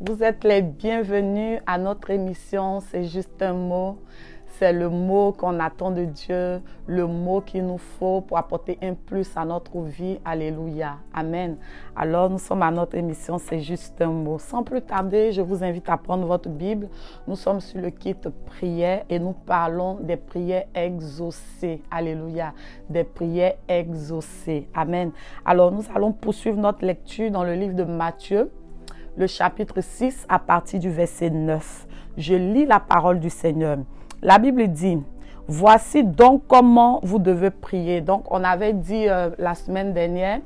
Vous êtes les bienvenus à notre émission C'est juste un mot. C'est le mot qu'on attend de Dieu, le mot qu'il nous faut pour apporter un plus à notre vie. Alléluia. Amen. Alors, nous sommes à notre émission C'est juste un mot. Sans plus tarder, je vous invite à prendre votre Bible. Nous sommes sur le kit prière et nous parlons des prières exaucées. Alléluia. Des prières exaucées. Amen. Alors, nous allons poursuivre notre lecture dans le livre de Matthieu, le chapitre 6 à partir du verset 9. Je lis la parole du Seigneur. La Bible dit, voici donc comment vous devez prier. Donc, on avait dit la semaine dernière,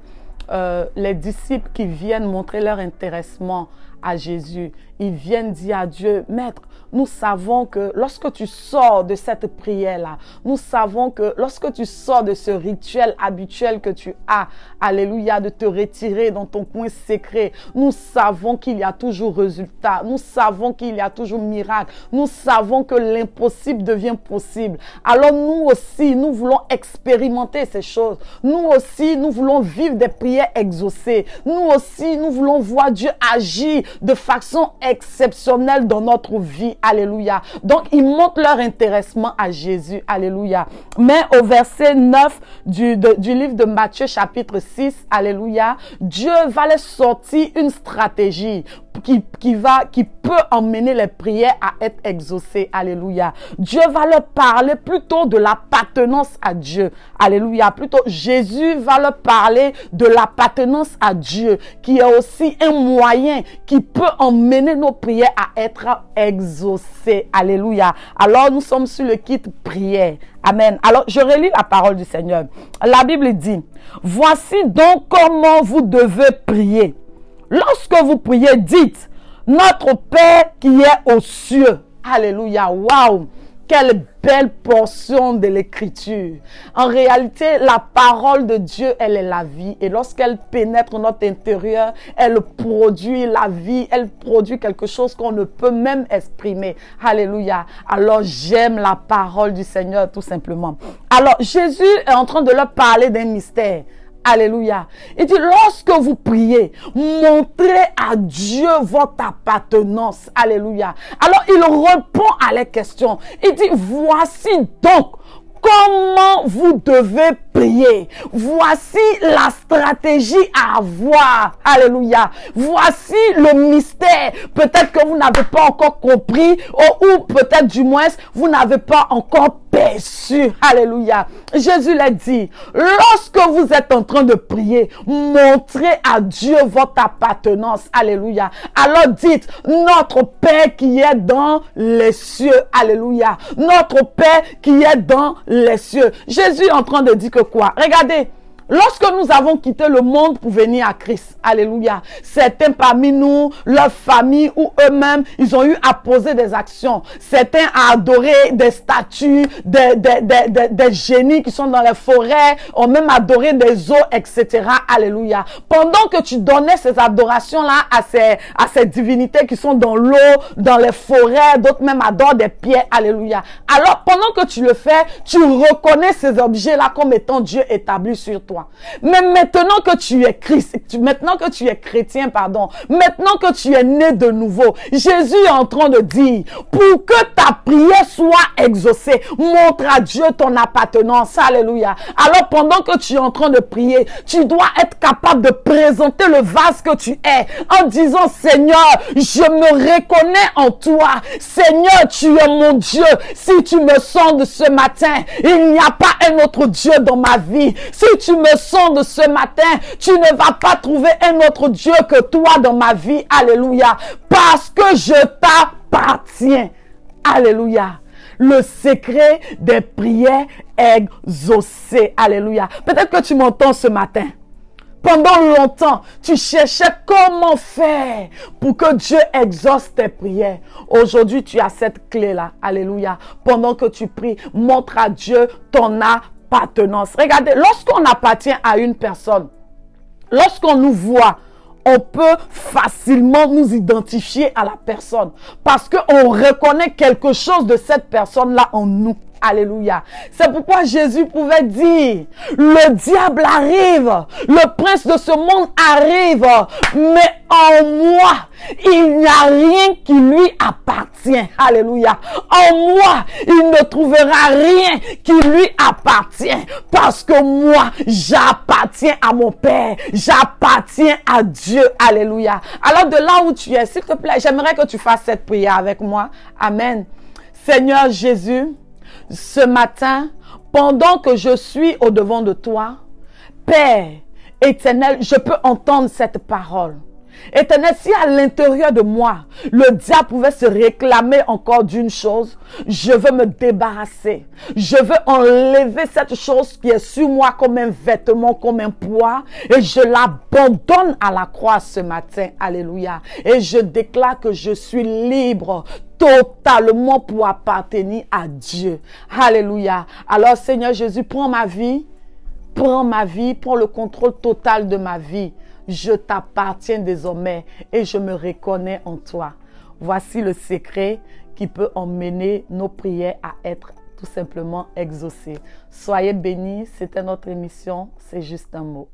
les disciples qui viennent montrer leur intéressement à Jésus, ils viennent dire à Dieu, Maître, nous savons que lorsque tu sors de cette prière-là, nous savons que lorsque tu sors de ce rituel habituel que tu as, alléluia, de te retirer dans ton coin secret, nous savons qu'il y a toujours résultat, nous savons qu'il y a toujours miracle, nous savons que l'impossible devient possible. Alors nous aussi, nous voulons expérimenter ces choses. Nous aussi, nous voulons vivre des prières exaucées. Nous aussi, nous voulons voir Dieu agir de façon exceptionnelle dans notre vie. Alléluia. Donc, ils montrent leur intéressement à Jésus. Alléluia. Mais au verset 9 du livre de Matthieu, chapitre 6, alléluia, Dieu va les sortir une stratégie qui peut emmener les prières à être exaucées. Alléluia. Dieu va leur parler plutôt de l'appartenance à Dieu. Alléluia. Plutôt, Jésus va leur parler de l'appartenance à Dieu, qui est aussi un moyen qui peut emmener nos prières à être exaucées. Alléluia. Alors, nous sommes sur le kit prière. Amen. Alors, je relis la parole du Seigneur. La Bible dit, voici donc comment vous devez prier. Lorsque vous priez, dites, notre Père qui est aux cieux. Alléluia. Waouh. Quelle belle portion de l'écriture. En réalité, la parole de Dieu, elle est la vie. Et lorsqu'elle pénètre notre intérieur, elle produit la vie. Elle produit quelque chose qu'on ne peut même exprimer. Alléluia. Alors, j'aime la parole du Seigneur, tout simplement. Alors, Jésus est en train de leur parler d'un mystère. Alléluia. Il dit, lorsque vous priez, montrez à Dieu votre appartenance. Alléluia. Alors, il répond à les questions. Il dit, voici donc comment vous devez prier. Voici la stratégie à avoir. Alléluia. Voici le mystère. Peut-être que vous n'avez pas encore compris ou peut-être du moins vous n'avez pas encore perçu. Alléluia. Jésus l'a dit. Lorsque vous êtes en train de prier, montrez à Dieu votre appartenance. Alléluia. Alors dites, notre Père qui est dans les cieux. Alléluia. Notre Père qui est dans les cieux. Jésus est en train de dire que quoi? Regardez. Lorsque nous avons quitté le monde pour venir à Christ, alléluia, certains parmi nous, leur famille ou eux-mêmes, ils ont eu à poser des actions. Certains à adorer des statues, des génies qui sont dans les forêts, ont même adoré des eaux, etc. Alléluia. Pendant que tu donnais ces adorations-là à ces divinités qui sont dans l'eau, dans les forêts, d'autres même adorent des pierres, alléluia. Alors, pendant que tu le fais, tu reconnais ces objets-là comme étant Dieu établi sur toi. Mais maintenant que tu es Christ, maintenant que tu es chrétien, maintenant que tu es né de nouveau, Jésus est en train de dire, pour que ta prière soit exaucée, montre à Dieu ton appartenance. Alléluia. Alors pendant que tu es en train de prier, tu dois être capable de présenter le vase que tu es en disant, Seigneur, je me reconnais en toi. Seigneur, tu es mon Dieu. Si tu me sondes ce matin, il n'y a pas un autre Dieu dans ma vie. Si tu me sondes ce matin, tu ne vas pas trouver un autre Dieu que toi dans ma vie. Alléluia. Parce que je t'appartiens. Alléluia. Le secret des prières exaucées. Alléluia. Peut-être que tu m'entends ce matin. Pendant longtemps, tu cherchais comment faire pour que Dieu exauce tes prières. Aujourd'hui, tu as cette clé-là. Alléluia. Pendant que tu pries, montre à Dieu ton appartenance. Regardez, lorsqu'on appartient à une personne, lorsqu'on nous voit, on peut facilement nous identifier à la personne parce qu'on reconnaît quelque chose de cette personne-là en nous. Alléluia. C'est pourquoi Jésus pouvait dire, le diable arrive, le prince de ce monde arrive, mais en moi, il n'y a rien qui lui appartient. Alléluia. En moi, il ne trouvera rien qui lui appartient. Parce que moi, j'appartiens à mon Père. J'appartiens à Dieu. Alléluia. Alors de là où tu es, s'il te plaît, j'aimerais que tu fasses cette prière avec moi. Amen. Seigneur Jésus, ce matin, pendant que je suis au devant de toi, Père éternel, je peux entendre cette parole. Éternel, si à l'intérieur de moi, le diable pouvait se réclamer encore d'une chose, je veux me débarrasser. Je veux enlever cette chose qui est sur moi comme un vêtement, comme un poids, et je l'abandonne à la croix ce matin. Alléluia. Et je déclare que je suis libre totalement pour appartenir à Dieu. Alléluia. Alors Seigneur Jésus, prends ma vie, prends le contrôle total de ma vie. Je t'appartiens désormais et je me reconnais en toi. Voici le secret qui peut emmener nos prières à être tout simplement exaucées. Soyez bénis, c'était notre émission, c'est juste un mot.